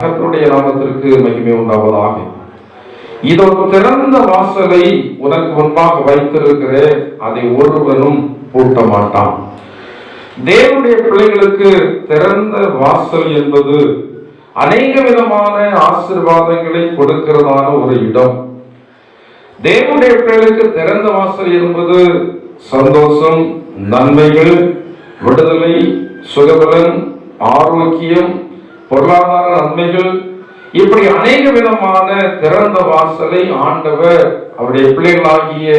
கர்த்தருடைய நாமத்திற்கு மகிமை உண்டாவதாக. இதோ திறந்த வாசலை உனக்கு முன்பாக வைத்திருக்கிறேன், அதை ஒருவனும் பூட்ட மாட்டான். தேவனுடைய பிள்ளைகளுக்கு திறந்த வாசல் என்பது அநேக விதமான ஆசீர்வாதங்களை கொடுக்கிறதான ஒரு இடம். தேவனுடைய பிள்ளைகளுக்கு திறந்த வாசல் என்பது சந்தோஷம், நன்மைகள், விடுதலை, சுகபலன், ஆரோக்கியம், பொருளாதார நன்மைகள், இப்படி அநேக விதமான திறந்த வாசலை ஆண்டவர் அவருடைய பிள்ளைகளாகிய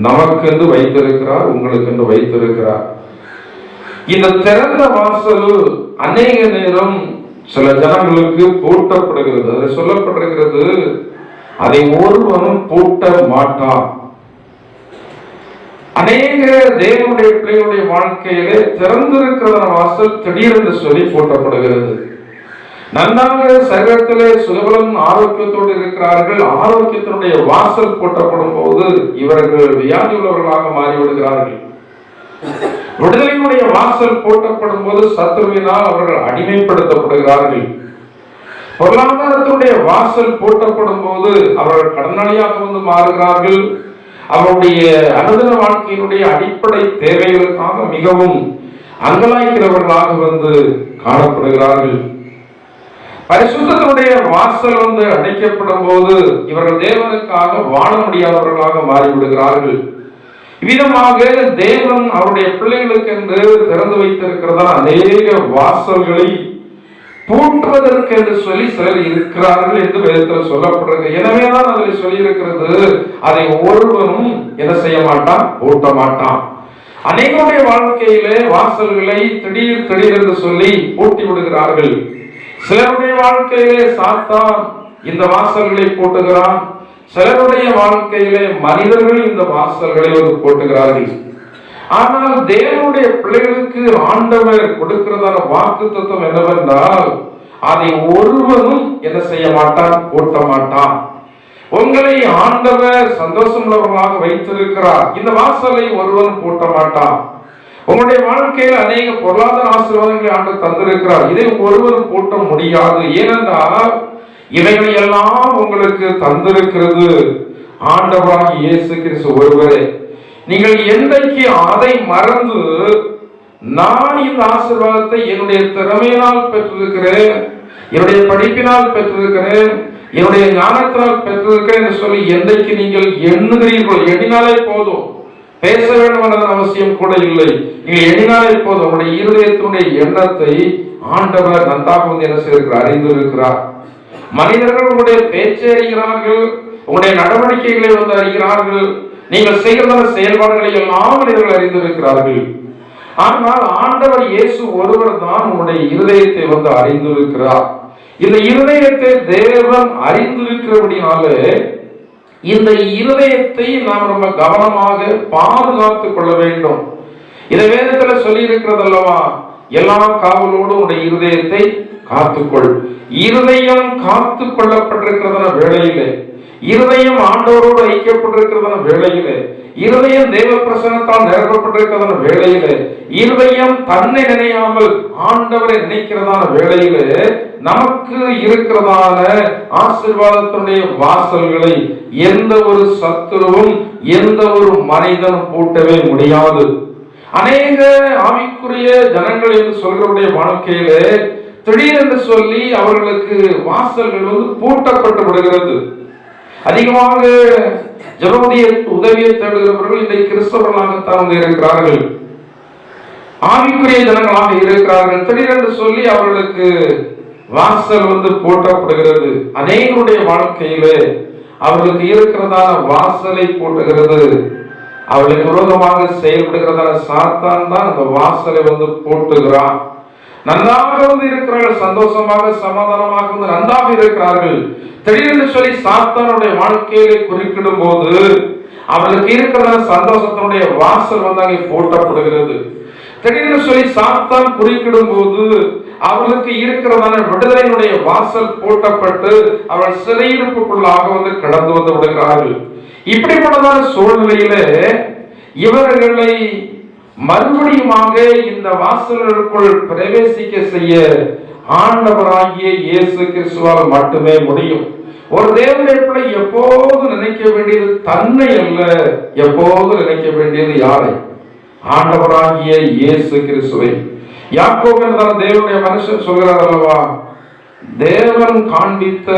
நமக்கென்று வைத்திருக்கிறார், உங்களுக்கென்று வைத்திருக்கிறார். இந்த திறந்த வாசல் அநேக நேரம் சில ஜனங்களுக்கு பூட்டப்படுகிறது. அதில் சொல்லப்பட்டிருக்கிறது, அதை ஒருவனும் பூட்ட மாட்டான். அநேக தேவனுடைய பிள்ளைகளுடைய வாழ்க்கையிலே திறந்திருக்கிற வாசல் திடீரென்று சொல்லி பூட்டப்படுகிறது. நன்றாக சரீரத்திலே சுகபலன் ஆரோக்கியத்தோடு இருக்கிறார்கள். ஆரோக்கியத்தினுடைய வாசல் பூட்டப்படும் போது இவர்கள் வியாதி உள்ளவர்களாக மாறிவிடுகிறார்கள். விடுதலையினுடைய வாசல் பூட்டப்படும் போது சத்துருவினால் அவர்கள் அடிமைப்படுத்தப்படுகிறார்கள். பொருளாதாரத்தினுடைய வாசல் பூட்டப்படும் போது அவர்கள் கடனாளியாக வந்து மாறுகிறார்கள். அவருடைய அனுதின வாழ்க்கையினுடைய அடிப்படை தேவைகளுக்காக மிகவும் அங்கலாய்க்கிறவர்களாக வந்து காணப்படுகிறார்கள். பரிசுத்தத்தினுடைய வாசல் வந்து அடைக்கப்படும் போது இவர்கள் தேவனுக்காக வாழ முடியாதவர்களாக மாறிவிடுகிறார்கள். இவ்விதமாக தேவன் அவருடைய பிள்ளைகளுக்கு என்று திறந்து வைத்திருக்கிறதா அநேக வாசல்களை பூட்டுவதற்கு என்று சொல்லி சிலர் இருக்கிறார்கள் என்று வேதத்தில் சொல்லப்படுகிறது. எனவேதான் அதில் சொல்லி இருக்கிறது, அதை ஒருவனும் என்ன செய்ய மாட்டான், பூட்ட மாட்டான். அநேகருடைய வாழ்க்கையிலே வாசல்களை திடீர் என்று சொல்லி பூட்டி விடுகிறார்கள். சிலருடைய வாழ்க்கையிலே சாத்தான் இந்த வாசல்களை போட்டுகிறான். சிலருடைய வாழ்க்கையிலே மனிதர்கள் இந்த வாசல்களை வந்து போட்டுகிறார்கள். ஆனால் தேவனுடைய பிள்ளைகளுக்கு ஆண்டவர் கொடுக்கிறதான வாக்குத்தத்தம் என்னவென்றால், அதை ஒருவனும் என்ன செய்ய மாட்டான், பூட்ட மாட்டான். உங்களை ஆண்டவர் சந்தோஷம் உள்ளவர்களாக வைத்திருக்கிறார். இந்த வாசலை ஒருவன் பூட்ட மாட்டான். உங்களுடைய வாழ்க்கையில் அநேக பொருளாதார ஆசீர்வாதங்களை ஆண்டவர் தந்திருக்கிறார். இதை ஒருவரும் பூட்ட முடியாது. ஏனென்றால் இவைகளை எல்லாம் உங்களுக்கு தந்திருக்கிறது ஆண்டவராகிய இயேசு கிறிஸ்து ஒருவரே. நீங்கள் என்றைக்கு அதை மறந்து நான் இந்த ஆசீர்வாதத்தை என்னுடைய திறமையினால் பெற்றிருக்கிறேன், என்னுடைய படிப்பினால் பெற்றிருக்கிறேன், என்னுடைய ஞானத்தினால் பெற்றிருக்கிறேன் என்று சொல்லி என்றைக்கு நீங்கள் எண்ணுகிறீர்கள், எண்ணினாலே போதும், பேச வேண்டும் என்ற அவசியம் கூட இல்லை. நீங்கள் எண்ணினாலே போதும், உங்களுடைய இருதயத்தினுடைய எண்ணத்தை ஆண்டவர் நன்றாக வந்து என்ன செய்திருக்கிறார், அறிந்திருக்கிறார். மனிதர்கள் உங்களுடைய பேச்சை அறிகிறார்கள், உங்களுடைய நடவடிக்கைகளை வந்து அறிகிறார்கள், நீங்கள் செய்கிற செயல்பாடுகளை எல்லாம் மனிதர்கள் அறிந்திருக்கிறார்கள். ஆனால் ஆண்டவர் இயேசு ஒருவர் தான் உங்களுடைய இருதயத்தை வந்து அறிந்திருக்கிறார். இந்த இருதயத்தை தேவன் அறிந்திருக்கிறபடினாலே இந்த இருதயத்தை நாம் ரொம்ப கவனமாக பாதுகாத்துக் கொள்ள வேண்டும். இதை வேதத்தில் சொல்லி இருக்கிறது அல்லவா, எல்லா காவலோடு உடைய இருதயத்தை காத்துக்கொள். இருதயம் காத்து கொள்ளப்பட்டிருக்கிறதான வேளையிலே, இருதயம் ஆண்டவரோடு ஐக்கியப்பட்டிருக்கிறதான வேளையிலே, இருதயம் தேவ பிரசன்னத்தால் நிரப்பப்பட்டிருக்கிறதான வேளையிலே, இருதயம் தன்னை நினையாமல் ஆண்டவரை நினைக்கிறதான வேளையிலே நமக்கு இருக்கிறதான ஆசீர்வாதத்தினுடைய வாசல்களை எந்த ஒரு சத்துருவும் எந்த ஒரு மனிதனும் பூட்டவே முடியாது. அநேக ஆவிக்குரிய ஜனங்கள் என்று சொல்கிறவருடைய வாழ்க்கையிலே திடீரென்று சொல்லி அவர்களுக்கு வாசல்கள் வந்து பூட்டப்பட்டு விடுகிறது. அதிகமாக ஜெபமுடைய உதவியை தேடுகிறவர்கள் இன்றைக்கு கிறிஸ்தவர்களாகத்தான் இருக்கிறார்கள், ஆவிக்குரிய ஜனங்களாக இருக்கிறார்கள். திடீரென்று சொல்லி அவர்களுக்கு வாசல் வந்து பூட்டப்படுகிறது. அநேகருடைய வாழ்க்கையிலே அவர்களுக்கு இருக்கிறதான வாசலை பூட்டுகிறது. அவர்களுக்கு விரோதமாக செயல்படுகிறதான சாத்தான் தான் அந்த வாசலை வந்து பூட்டுகிறான். நன்றாக வந்து இருக்கிறார்கள், சந்தோஷமாக சமாதானமாக வந்து நன்றாக இருக்கிறார்கள். திடீரென்று சொல்லி சாத்தானுடைய வாழ்க்கையிலே குறுக்கிடும் போது அவர்களுக்கு இருக்கிற சந்தோஷத்தினுடைய வாசல் வந்து அங்கே பூட்டப்படுகிறது. திடீரென்று சொல்லி சாத்தான் குறுக்கிடும் போது அவர்களுக்கு இருக்கிறதான விடுதலையினுடைய வாசல் பூட்டப்பட்டு அவர்கள் சிறையிருப்புக்குள்ளாக வந்து கடந்து வந்து விடுகிறார்கள். இப்படிப்பட்டதான சூழ்நிலையிலே இவர்களை மறுபடியுமாக இந்த வாசல்களுக்குள் பிரவேசிக்க செய்ய ஆண்டவராகிய இயேசு கிறிஸ்துவால் மட்டுமே முடியும். ஒரு தேவனுடைய பிள்ளை எப்போது நினைக்க வேண்டியது தன்னை அல்ல, எப்போது நினைக்க வேண்டியது யாரை? ஆண்டவராகிய இயேசு கிறிஸ்துவை. யாக்கோபு என்ற தேவனுடைய மனுஷன் சொல்கிறார் அல்லவா, தேவன் காண்பித்த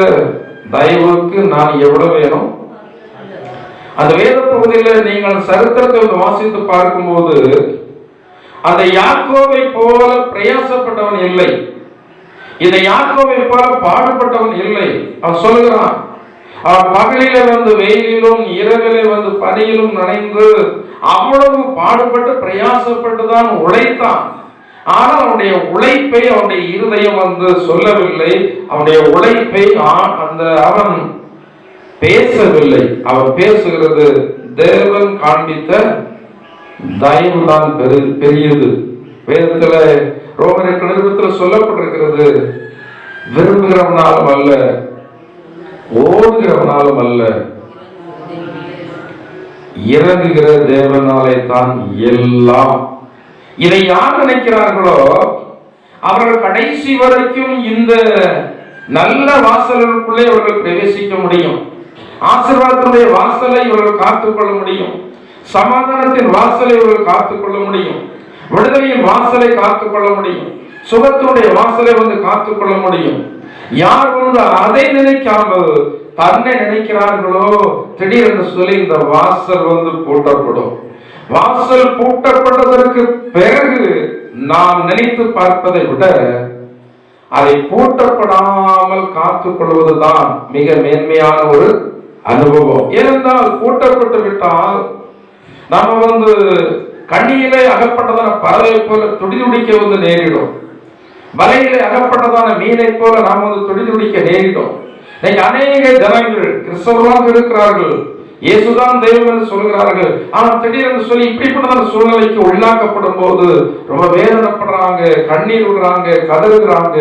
தயவுக்கு நான் எவ்வளவு வேணும். அந்த வேத பகுதியில் நீங்கள் சரித்திரத்தை வாசித்து பார்க்கும்போது அந்த யாக்கோபை போல பிரயாசப்பட்டவன் இல்லை, இந்த யாக்கோபை போல பாடுபட்டவன் இல்லை. அவன் சொல்லுகிறான், அவன் பகலிலே வந்து வெயிலிலும் இரவிலே வந்து பனியிலும் நனைந்து அவ்வளவு பாடுபட்டு பிரயாசப்பட்டுதான் உழைத்தான். ஆனால் அவனுடைய உழைப்பை அவனுடைய இருதயம் வந்து சொல்லவில்லை, அவனுடைய உழைப்பை அவன் பேசவில்லை. அவன் பேசுகிறது தேவன் காண்பித்த தயவுதான் பெரியது. வேதத்துல ரோமருக்கு நிருபத்தில் சொல்லப்பட்டிருக்கிறது, விரும்புகிறவனாலும் அல்ல, ஓடுகிறவனாலும் அல்ல, இறங்குகிற தேவனாலே தான் எல்லாம். இதை யார் நினைக்கிறார்களோ அவர்கள் கடைசி வரைக்கும் இந்த நல்ல வாசலுக்குள்ளே அவர்கள் பிரவேசிக்க முடியும். ஆசீர்வாதத்துடைய வாசலை இவர்கள் காத்துக்கொள்ள முடியும், சமாதானத்தின் வாசலை இவர்கள் காத்துக்கொள்ள முடியும், விடுதலையின் வாசலை காத்துக்கொள்ள முடியும், சுகத்தினுடைய வாசலை வந்து காத்துக்கொள்ள முடியும். யார் வந்து அதை நினைக்காமல் தன்னை நினைக்கிறார்களோ திடீரென்று சொல்லி இந்த வாசல் வந்து பூட்டப்படும். வாசல் பூட்டப்பட்டதற்கு பிறகு நாம் நினைத்து பார்ப்பதை விட அதை பூட்டப்படாமல் காத்துக் கொள்வதுதான் மிக மேன்மையான ஒரு அனுபவம். ஏனென்றால் பூட்டப்பட்டு விட்டால் நாம வந்து கண்ணியிலே அகப்பட்டதான பறவை போல துடிதுடிக்க வந்து நேரிடும், வலையிலே அகப்பட்டதான மீனை போல நாம் வந்து துடிதுடிக்க நேரிடும். இன்னைக்கு அநேக ஜனங்கள் கிறிஸ்தவர்களாக இருக்கிறார்கள், இயேசுதான் தெய்வம் என்று சொல்கிறார்கள். ஆனால் திடீரென்று சொல்லி இப்படிப்பட்ட சூழ்நிலைக்கு உள்ளாக்கப்படும் போது ரொம்ப வேதனைப்படுறாங்க, கண்ணீர் விடுறாங்க, கதறுகிறாங்க.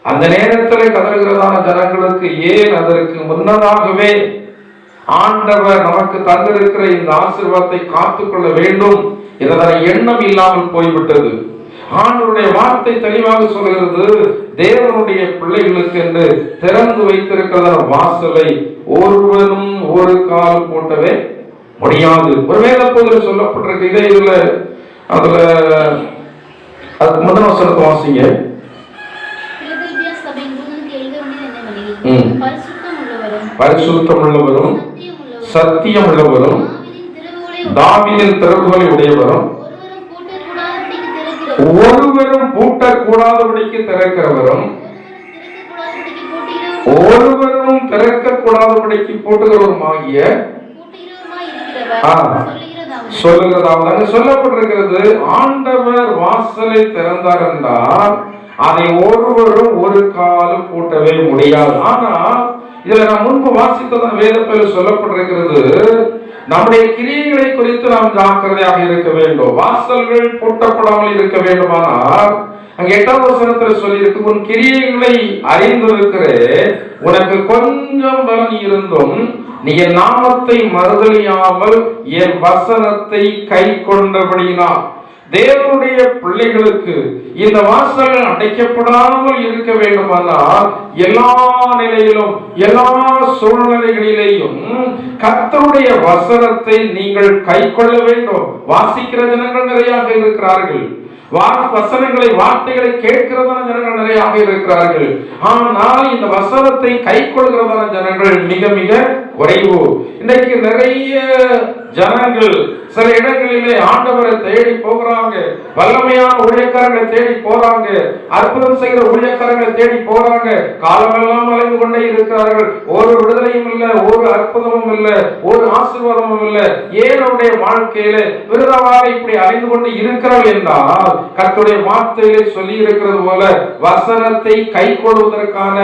அந்த நேரத்தில் கதறுகிறதான ஜனங்களுக்கு ஏன் அதற்கு முன்னதாகவே ஆண்டவர் நமக்கு தந்திருக்கிற இந்த ஆசீர்வாதத்தை காத்துக்கொள்ள வேண்டும் என்ற எண்ணம் இல்லாமல் போய்விட்டது. ஆண்டவருடைய வார்த்தை தெளிவாக சொல்கிறது, தேவனுடைய பிள்ளைகளுக்கு என்று திறந்து வைத்திருக்கிற வாசலை ஒருவனும் ஒரு கால் போட்டவே முடியாது. ஒரு வேத பகுதியில் சொல்லப்பட்டிருக்கு. இதே இதுல அதுல அதுக்கு முதல் வசனத்தை வாசிங்க. பரிசுத்தம் உள்ளவரும் சத்தியம் உள்ளவரும் தாவீதின் திறவுகளை உடையவரும் ஒருவரும் பூட்டக்கூடாதபடிக்கு திறக்கிறவரும் ஒருவரும் திறக்கக்கூடாதபடிக்கு பூட்டுகிறவரும் ஆகிய சொல்லுகிறதாவது அங்கு சொல்லப்பட்டிருக்கிறது. ஆண்டவர் வாசலை திறந்தார் என்றால் அதை ஒருவரும் ஒரு காலம் பூட்டவே முடியாது. ஆனால் இதுல நான் முன்பு வாசித்ததன் வேதத்தில் சொல்லப்பட்டிருக்கிறது, நம்முடைய கிரியைகளை குறித்து நாம் ஜாக்கிரதையாக இருக்க வேண்டும். வாசல்கள் பூட்டப்படாமல் இருக்க வேண்டுமானால் அங்க 8வது வசனத்தில் சொல்லி இருக்கு, உன் கிரியைகளை அறிந்திருக்கிறே, உனக்கு கொஞ்சம் பலன் இருந்தும் நீ என் நாமத்தை மறுதலியாமல் என் வசனத்தை கை கொண்டபடியினால். தேவனுடைய பிள்ளைகளுக்கு இந்த வாசல்கள் அடைக்கப்படாமல் இருக்க வேண்டுமானால் எல்லா நிலையிலும் எல்லா சூழ்நிலைகளிலேயும் கர்த்தருடைய வசனத்தை நீங்கள் கை கொள்ள வேண்டும். வாசிக்கிற ஜனங்கள் நிறையாக இருக்கிறார்கள், வசனங்களை வார்த்தைகளை கேட்கிறதான ஜனங்கள் நிறையாக இருக்கிறார்கள். ஆனால் இந்த வசனத்தை கை கொள்கிறதான ஜனங்கள் மிக மிக குறைவு. இன்றைக்கு நிறைய ஜனங்கள் சில இடங்களிலே ஆண்டவரை தேடி போகிறாங்க, வல்லமையான ஊழியக்காரர்களை தேடி போறாங்க, அற்புதம் செய்கிற ஊழியக்காரர்களை தேடி போறாங்க, காலமெல்லாம் அலைந்து கொண்டே இருக்கிறார்கள். ஒரு விடுதலையும் இல்லை, ஒரு அற்புதமும் இல்லை, ஒரு ஆசீர்வாதமும் இல்லை. ஏன் அவருடைய வாழ்க்கையில விருதாவாக இப்படி அலைந்து கொண்டு இருக்கிறார்கள் என்றால் கர்த்தருடைய வார்த்தையிலே சொல்லி இருக்கிறது போல வசனத்தை கை கொள்வதற்கான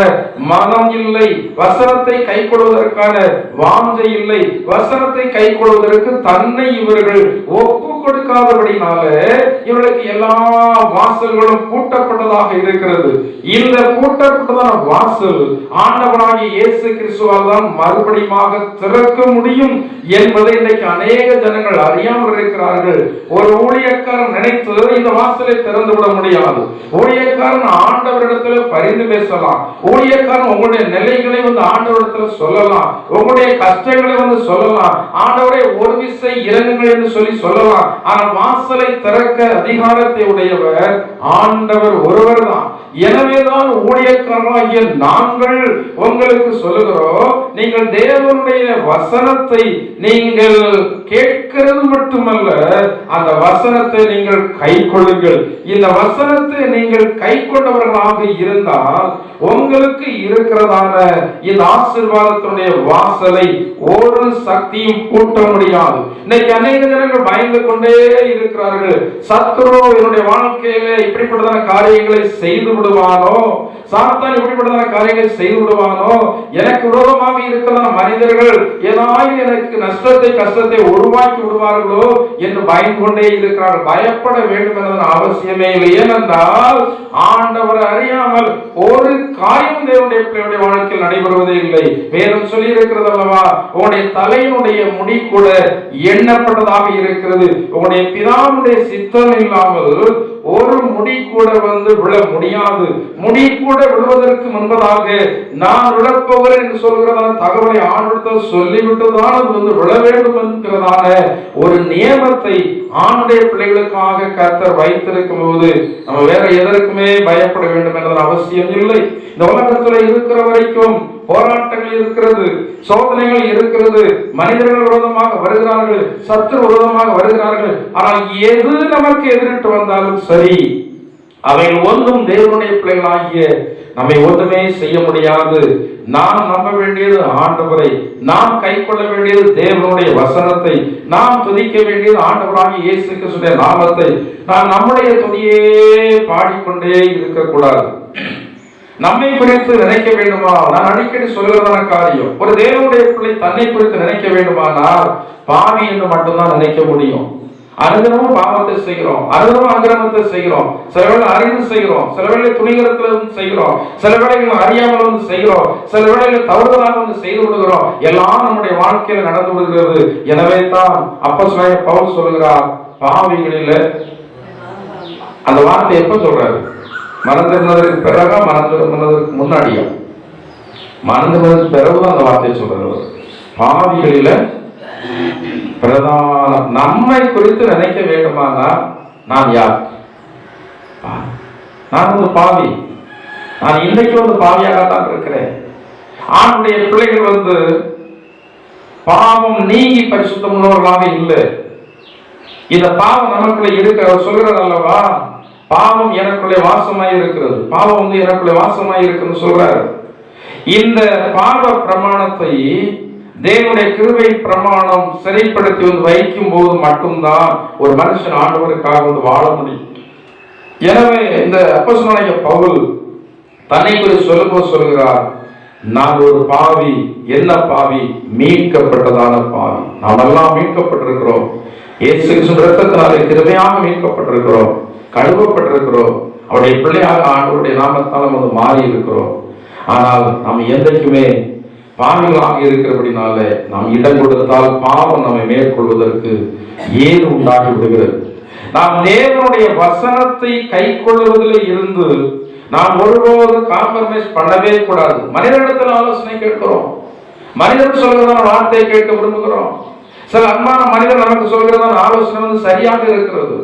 மனம் இல்லை, வசனத்தை கை கொள்வதற்கான வாஞ்சை இல்லை, வசனத்தை கை கொள்வதற்கு தன்னை இவர்கள் ஒப்பு கொடுக்காதபடினால இவர்களுக்கு எல்லா வாசல்களும் பூட்டப்பட்டதாக இருக்கிறது. இந்த பூட்டப்பட்டதான வாசல் ஆண்டவராகிய இயேசு கிறிஸ்துவால் தான் மறுபடியும் திறக்க முடியும் என்பதை இன்றைக்கு அநேக ஜனங்கள் அறியாமல் இருக்கிறார்கள். ஒரு ஊழியக்காரன் நினைத்து இந்த வாசலை திறந்து விட முடியாது. ஊழியக்காரன் ஆண்டவரிடத்தில் பரிந்து பேசலாம். ஊழியக்காரன் உங்களுடைய நிலைகளை வந்து ஆண்டவரிடத்தில் சொல்லலாம். உங்களுடைய கஷ்டங்களை வந்து சொல்லலாம். ஆண்டவரை ஒரு விசை இறங்குங்கள் என்று சொல்லி சொல்லலாம். ஆனால் வாசலை திறக்க அதிகாரத்தை உடையவர் ஆண்டவர் ஒருவர் தான். எனவேதான் ஊழியக்காரனாகிய நாங்கள் உங்களுக்கு சொல்லுகிறோம், நீங்கள் தேவனுடைய வசனத்தை நீங்கள் கேட்கிறது மட்டுமல்ல, அந்த வசனத்தை நீங்கள் கை கொள்ளுங்கள். இந்த வசனத்தை நீங்கள் கை கொண்டவர்களாக இருந்தால் உங்களுக்கு இருக்கிறதான இந்த ஆசீர்வாதத்தினுடைய வாசலை ஒரு சக்தியும் பூட்ட முடியாது. இன்னைக்கு அநேக ஜனங்கள் பயந்து கொண்டே இருக்கிறார்கள். சத்துரு என்னுடைய வாழ்க்கையில இப்படிப்பட்டதான காரியங்களை செய்து விடுவானோ, சாத்தான் இப்படிப்பட்டதான காரியங்களை செய்து விடுவானோ, எனக்கு விரோதமாக இருக்கிறதான மனிதர்கள் ஏதாவது எனக்கு நஷ்டத்தை கஷ்டத்தை உருவாக்கி விடுவார்களோ என்று பயந்து கொண்டே இருக்கிறார்கள். பயப்பட வேண்டும் என்ற அவசியமே இல்லை. ஏனென்றால் ஆண்டவரை அறியாமல் ஒரு காரியம் தேவனுடைய வாழ்க்கையில் நடைபெறுவதே இல்லை. வேதம் சொல்லி இருக்கிறது அல்லவா, உங்களுடைய தலையினுடைய முடி கூட எண்ணப்பட்டதாக இருக்கிறது. உங்களுடைய பிதாவுடைய சித்தம் இல்லாமல் ஒரு முடி கூட வந்து விழ முடியாது. முடி கூட விழுவதற்கு முன்பதாக நான் விழப்போகிறேன் என்று சொல்கிறதான தகவலை ஆண்டவரிடத்தில் சொல்லிவிட்டுதான் அது வந்து விழ வேண்டும் என்கிறதான ஒரு நியமத்தை ஆணுடைய பிள்ளைகளுக்காக கர்த்தர் வைத்திருக்கும் போது நம்ம வேற எதற்குமே பயப்பட வேண்டும் என்ற அவசியம் இல்லை. இந்த உலகத்தில் இருக்கிற வரைக்கும் போராட்டங்கள் இருக்கிறது, சோதனைகள் இருக்கிறது, மனிதர்கள் விரோதமாக வருகிறார்கள், சத்துரு விரோதமாக வருகிறார்கள். ஆனால் எது நமக்கு எதிரிட்டு வந்தாலும் சரி, அவை ஒன்றும் தேவனுடைய பிள்ளைகளாகிய நம்மை ஒன்றுமே செய்ய முடியாது. நாம் நம்ப வேண்டியது ஆண்டவரை, நாம் கை கொள்ள வேண்டியது தேவனுடைய வசனத்தை, நாம் துதிக்க வேண்டியது ஆண்டவராகிய இயேசு கிறிஸ்துவின் நாமத்தை. நாம் நம்முடைய துதியே பாடிக்கொண்டே இருக்கக்கூடாது. நம்மை குறித்து நினைக்க வேண்டுமா? நான் அடிக்கடி சொல்கிறதான காரியம், ஒரு தேவனுடைய பிள்ளை தன்னை குறித்து நினைக்க வேண்டுமானால் பாவி என்று மட்டும்தான் நினைக்க முடியும். அனுதினமும் பாவத்தை செய்கிறோம், அனுதினமும் அக்கிரமத்தை செய்கிறோம், சில வேளை அறிந்து செய்கிறோம், சில வேளை துணிகரத்துல செய்கிறோம், சில வேளைகள் அறியாமல் வந்து செய்கிறோம், சில வேளைகள் தவறுதலாக வந்து செய்து விடுகிறோம். எல்லாம் நம்முடைய வாழ்க்கையில நடந்து விடுகிறது. எனவே தான் அப்போஸ்தலனாகிய பவுல் சொல்கிறார், பாவிகளில அந்த வார்த்தை எப்ப சொல்றாரு? மறந்துவதற்கு பிறகா மறந்துவதற்கு முன்னாடியா? மறந்துவதற்கு பிறகுதான் அந்த வார்த்தையை சொல்றாரு. பாவிகளில பிரதான நம்மை குறித்து நினைக்க வேண்டுமானா நான் யார்? நான் ஒரு பாவி. நான் இன்னைக்கு வந்து பாவியாகத்தான் இருக்கிறேன். ஆணுடைய பிள்ளைகள் வந்து பாவம் நீங்கி பரிசுத்தமுள்ளவர்களாக இல்லை. இந்த பாவம் நமக்குள்ள இருக்கிற சொல்கிறார் அல்லவா, பாவம் எனக்குள்ளே வாசமாய் இருக்கிறது, பாவம் வந்து எனக்குள்ளே வாசமாய் இருக்குன்னு சொல்றாரு. இந்த பாவ பிரமாணத்தை தேவனுடைய கிருபை பிரமாணம் சிறைப்படுத்தி வந்து வைக்கும் போது மட்டும்தான் ஒரு மனுஷன் ஆண்டவருக்காக வந்து வாழ முடியும். எனவே இந்த அப்போஸ்தலனாகிய பவுல் தன்னை குறித்து சொல்லும்போது சொல்கிறார், நான் ஒரு பாவி. என்ன பாவி? மீட்கப்பட்டதான பாவி. நாம் எல்லாம் மீட்கப்பட்டிருக்கிறோம். இயேசு கிறிஸ்துவின் இரத்தத்தினாலே கிருபையாக மீட்கப்பட்டிருக்கிறோம், கழுவப்பட்டிருக்கிறோம். அவருடைய பிள்ளையாக ஆண்டவருடைய நாமத்தால் வந்து மாறி இருக்கிறோம். ஆனால் நாம் என்றைக்குமே பாவிகளாக இருக்கிறபடினால நாம் இடம் கொடுத்தால் பாவம் நம்மை மேற்கொள்வதற்கு ஏது உண்டாகி விடுகிறது. நாம் தேவனுடைய வசனத்தை கை கொள்வதில் இருந்து நாம் ஒருபோது காம்ப்ரமைஸ் பண்ணவே கூடாது. மனிதனிடத்தில் ஆலோசனை கேட்கிறோம், மனிதன் சொல்கிறதான வார்த்தையை கேட்க விரும்புகிறோம். சில அன்பான மனிதர் நமக்கு சொல்கிறதான ஆலோசனை வந்து சரியாக இருக்கிறது.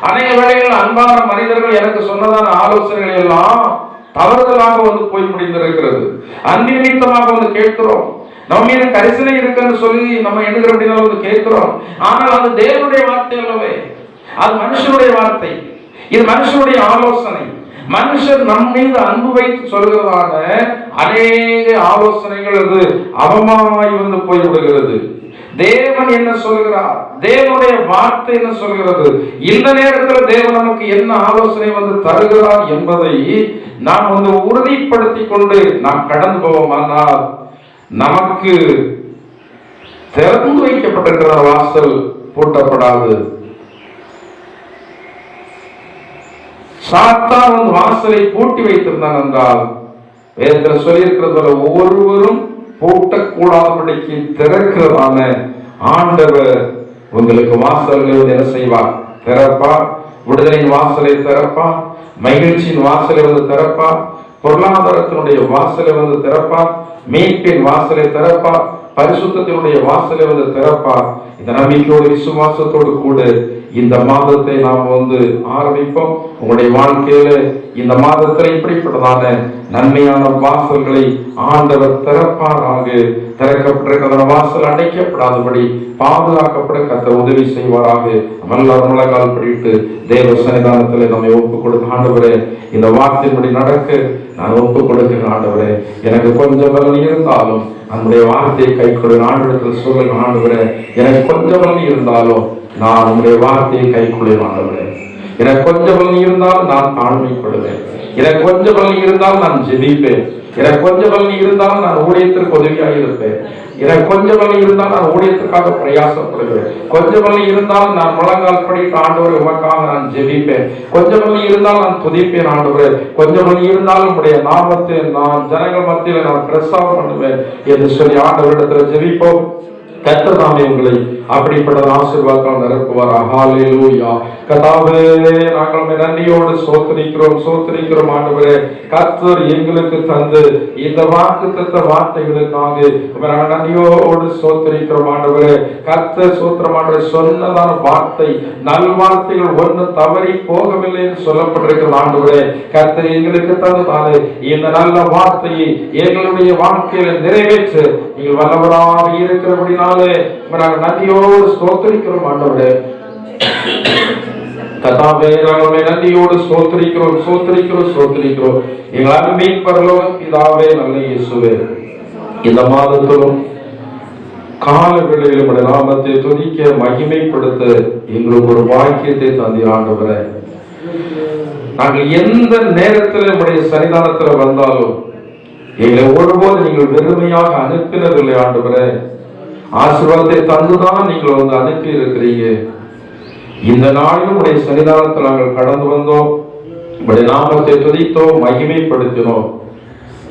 அநேக வேளைகள் அன்பான மனிதர்கள் எனக்கு சொன்னதான ஆலோசனைகள் எல்லாம் தவறுதலாக வந்து போய் முடிந்திருக்கிறது. அன்பினிமித்தமாக வந்து கேட்கிறோம், நம்ம மீது கரிசனை இருக்குன்னு சொல்லி நம்ம எண்ணுகிற அப்படின்னா வந்து கேட்கிறோம். ஆனால் அது தேவனுடைய வார்த்தை அல்லவே, அது மனுஷனுடைய வார்த்தை. இது மனுஷனுடைய ஆலோசனை. மனுஷர் நம் மீது அன்பு வைத்து சொல்கிறதான அநேக ஆலோசனைகள் அது அவமானமாய் வந்து போய் விடுகிறது. தேவன் என்ன சொல்கிறார், தேவனுடைய வார்த்தை என்ன சொல்கிறது, இந்த நேரத்தில் தேவன் நமக்கு என்ன ஆலோசனை வந்து தருகிறார் என்பதை நாம் வந்து உறுதிப்படுத்திக் கொண்டு நாம் கடந்து போவோமானால் நமக்கு திறந்து வைக்கப்பட்டிருக்கிற வாசல் பூட்டப்படாது. சாத்தான் வந்து வாசலை பூட்டி வைத்திருந்தான் என்றால் வேதத்தில் சொல்லியிருக்கிறது போல ஒவ்வொருவரும் பூட்டக்கூடாதபடிக்கு திறக்கிறதான ஆண்டவர் உங்களுக்கு வாசல்களை வந்து என்ன செய்வார்? திறப்பார். விடுதலையின் வாசலை திறப்பார், மகிழ்ச்சியின் வாசலை வந்து திறப்பார், பொருளாதாரத்தினுடைய வாசலை வந்து திறப்பார், மீட்பின் வாசலை திறப்பார், பரிசுத்தத்தினுடைய வாசலை வந்து திறப்பார். இந்த நம்பிக்கையோடு விசுவாசத்தோடு கூட இந்த மாதத்தை நாம் வந்து ஆரம்பிப்போம். உங்களுடைய வாழ்க்கையில இந்த மாதத்தில் இப்படிப்பட்டதான நன்மையான வாசல்களை ஆண்டவர் திறப்பாராக. திறக்கப்பட்டிருக்கிற வாசல் அடைக்கப்படாதபடி பாதுகாக்கப்பட கர்த்தர் உதவி செய்வாராக. எல்லாரும் முழங்கால் படிட்டு தேவ சன்னிதானத்தில் நம்மை ஒப்புக் கொடுத்த ஆண்டவரே, இந்த வார்த்தையின்படி நடக்க நான் ஒப்புக் கொடுக்கிறேன் ஆண்டவரே. எனக்கு கொஞ்சம் பலன் இருந்தாலும் நம்முடைய வார்த்தையை கை கொடு ஆண்டவரத்தில் சொல்லுங்க ஆண்டவரே. எனக்கு கொஞ்சம் பலன் இருந்தாலும் நான் உங்களுடைய வார்த்தையை கை கொள்ளுவேன் ஆண்டவரே. எனக்கு கொஞ்சம் பலன் இருந்தாலும் நான் தாழ்மைப்படுவேன். எனக்கு கொஞ்சம் பலன் இருந்தாலும் நான் ஜெபிப்பேன். எனக்கு கொஞ்சம் பலன் இருந்தாலும் நான் ஊழியத்திற்கு உதவியாக இருப்பேன். எனக்கு கொஞ்சம் பலன் இருந்தால் நான் ஊழியத்துக்காக பிரயாசப்படுவேன். கொஞ்சம் பலன் இருந்தால் நான் முழங்கால் படிட்டு ஆண்டவரை உமக்காக நான் ஜெபிப்பேன். கொஞ்சம் பலன் இருந்தால் நான் துதிப்பேன் ஆண்டவரே. கொஞ்சம் பலன் இருந்தாலும் உடைய நாமத்தை நான் ஜனங்கள் மத்தியில் நான் பிரசாரம் பண்ணுவேன் என்று சொல்லி ஆண்டவரிடத்தில் ஜெபிப்போம். கர்த்தர் தாமே உங்களை அப்படிப்பட்ட ஆசீர்வாதத்தால் நிரப்புவார். ஹல்லேலூயா. கர்த்தாவே, நாங்கள் நன்றியோடு சோத்திரிக்கிறோம் ஆண்டவரே. கர்த்தர் எங்களுக்கு தந்து இந்த வாக்குத்தத்த வார்த்தைகளுக்காக நாங்கள் நன்றியோடு சோத்திரிக்கிறோம் ஆண்டவரே. கர்த்தர் சோத்திரம் ஆண்டவரே. சொன்னதான வார்த்தை நல்வார்த்தைகள் ஒன்று தவறி போகவில்லை என்று சொல்லப்பட்டிருக்கிற ஆண்டவரே. கர்த்தர் எங்களுக்கு தந்ததான இந்த நல்ல வார்த்தையை எங்களுடைய வாழ்க்கையில நிறைவேற்று நீங்கள் வல்லவராக இருக்கிறபடினாலே நாங்கள் நன்றியோடு ஸ்தோத்திரிக்கிறோம் ஆண்டவரே. கர்த்தாவே, நாங்கள் நன்றியோடு ஸ்தோத்திரிக்கிறோம். எங்கள் அன்பின் பரலோக பிதாவே, நல்ல இயேசுவே, இந்த மாதத்திலும் கால வேளையில் உடைய நாமத்தை துதிக்க மகிமைப்படுத்த எங்களுக்கு ஒரு பாக்கியத்தை தந்தி ஆண்டவரே. நாங்கள் எந்த நேரத்தில் உடைய சன்னிதானத்தில் வந்தாலும் எங்களை ஒருபோது நீங்கள் வெறுமையாக அனுப்பினதில்லை ஆண்டவரே. ஆசீர்வாதத்தை தந்துதான் நீங்கள் வந்து அனுப்பி இருக்கிறீங்க. இந்த நாளிலும் உடைய சன்னிதானத்தில் நாங்கள் கடந்து வந்தோம், உடைய நாமத்தை துதித்தோம், மகிமைப்படுத்தினோம்.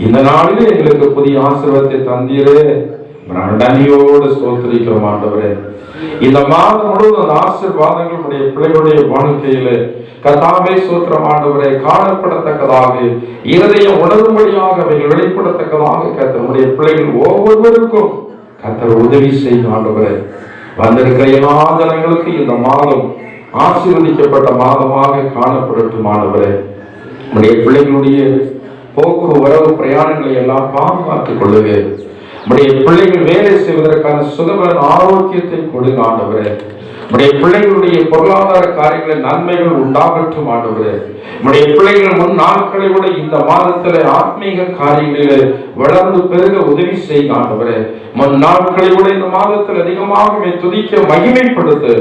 இந்த நாளிலே எங்களுக்கு புதிய ஆசீர்வாதத்தை தந்தீரே, நன்றியோடு ஸ்தோத்திரிக்கிறோம் ஆண்டவரே. இந்த மாதம் முழுவதும் அந்த ஆசீர்வாதங்கள் உடைய பிள்ளைகளுடைய வாழ்க்கையிலே கர்த்தாவே ஸ்தோத்திரம் ஆண்டவரே காணப்படத்தக்கதாக, இருதயம் உணரும்படியாக அவைகள் வெளிப்படத்தக்கதாக கர்த்தருடைய பிள்ளைகள் ஒவ்வொருவருக்கும் கர்த்தர் உதவி செய்யும் ஆண்டவரே. வந்திருக்கிற எல்லா ஜனங்களுக்கு இந்த மாதம் ஆசீர்வதிக்கப்பட்ட மாதமாக காணப்படட்டும் ஆண்டவரே. உடைய பிள்ளைகளுடைய போக்குவரவு பிரயாணங்களை எல்லாம் பாதுகாத்துக் கொள்ளுங்க. உடைய பிள்ளைகள் வேலை செய்வதற்கான சுகமான ஆரோக்கியத்தை கொடுங்க ஆண்டவரே. உடைய பிள்ளைகளுடைய பொருளாதார காரியங்களில் நன்மைகள் உண்டாகட்டும் ஆண்டவரே. உடைய பிள்ளைகள் முன் நாட்களை விட இந்த மாதத்தில் ஆத்மீக காரியங்களில் வளர்ந்து பெருக உதவி செய்ய ஆண்டவரே. முன் நாட்களை விட இந்த மாதத்தில் அதிகமாக துதிக்க மகிமைப்படுத்து.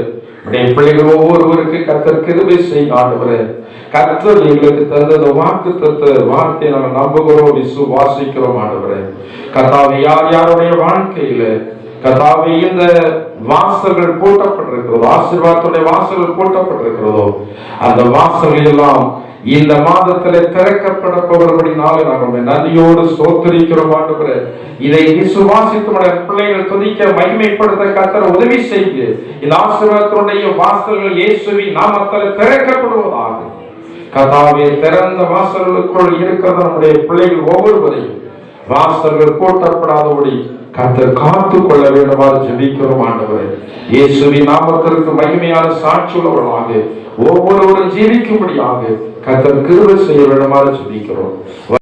உடைய பிள்ளைகள் ஒவ்வொருவருக்கு கர்த்தர் கிருபை செய்ய ஆண்டவரே. கர்த்தர் எங்களுக்கு தந்த வாக்குத்தத்த வார்த்தையை நாங்கள் நம்புகிறோம், விசுவாசிக்கிறோம் ஆண்டவரே. கர்த்தாவே, யார் யாருடைய வாழ்க்கையில கர்த்தாவே இந்த வாசல்கள் போட்டப்பட்டிருக்கிறதோ, ஆசீர்வாதத்துடைய வாசல்கள் போட்டப்பட்டிருக்கிறதோ, அந்த வாசல்கள் எல்லாம் இந்த மாதத்தில் திறக்கப்பட போகிறபடினாலே நாங்கள் நன்றியோடு ஸ்தோத்திரிக்கிறோம் ஆண்டவரே. இதை விசுவாசித்து பிள்ளைகள் துதிக்க மகிமைப்படுத்த கர்த்தர் உதவி செய்து இந்த ஆசீர்வாதத்துடைய வாசல்கள் இயேசுவின் நாமத்தில் திறக்கப்படுவதாக. கர்த்தாவே, திறந்த வாசல்களுக்குள் இருக்கிற நம்முடைய பிள்ளைகள் ஒவ்வொருவரையும் வாசல்கள் போட்டப்படாதபடி கர்த்தர் காத்து கொள்ள வேண்டுமாறு ஜெபிக்கிறோம் ஆண்டவரே. இயேசுவின் நாமத்திற்கு மகிமையான சாட்சியுள்ளவர்களாக ஒவ்வொருவரும் ஜீவிக்கும்படியாக கர்த்தர் கிருபை செய்ய வேண்டுமாறு ஜெபிக்கிறோம்.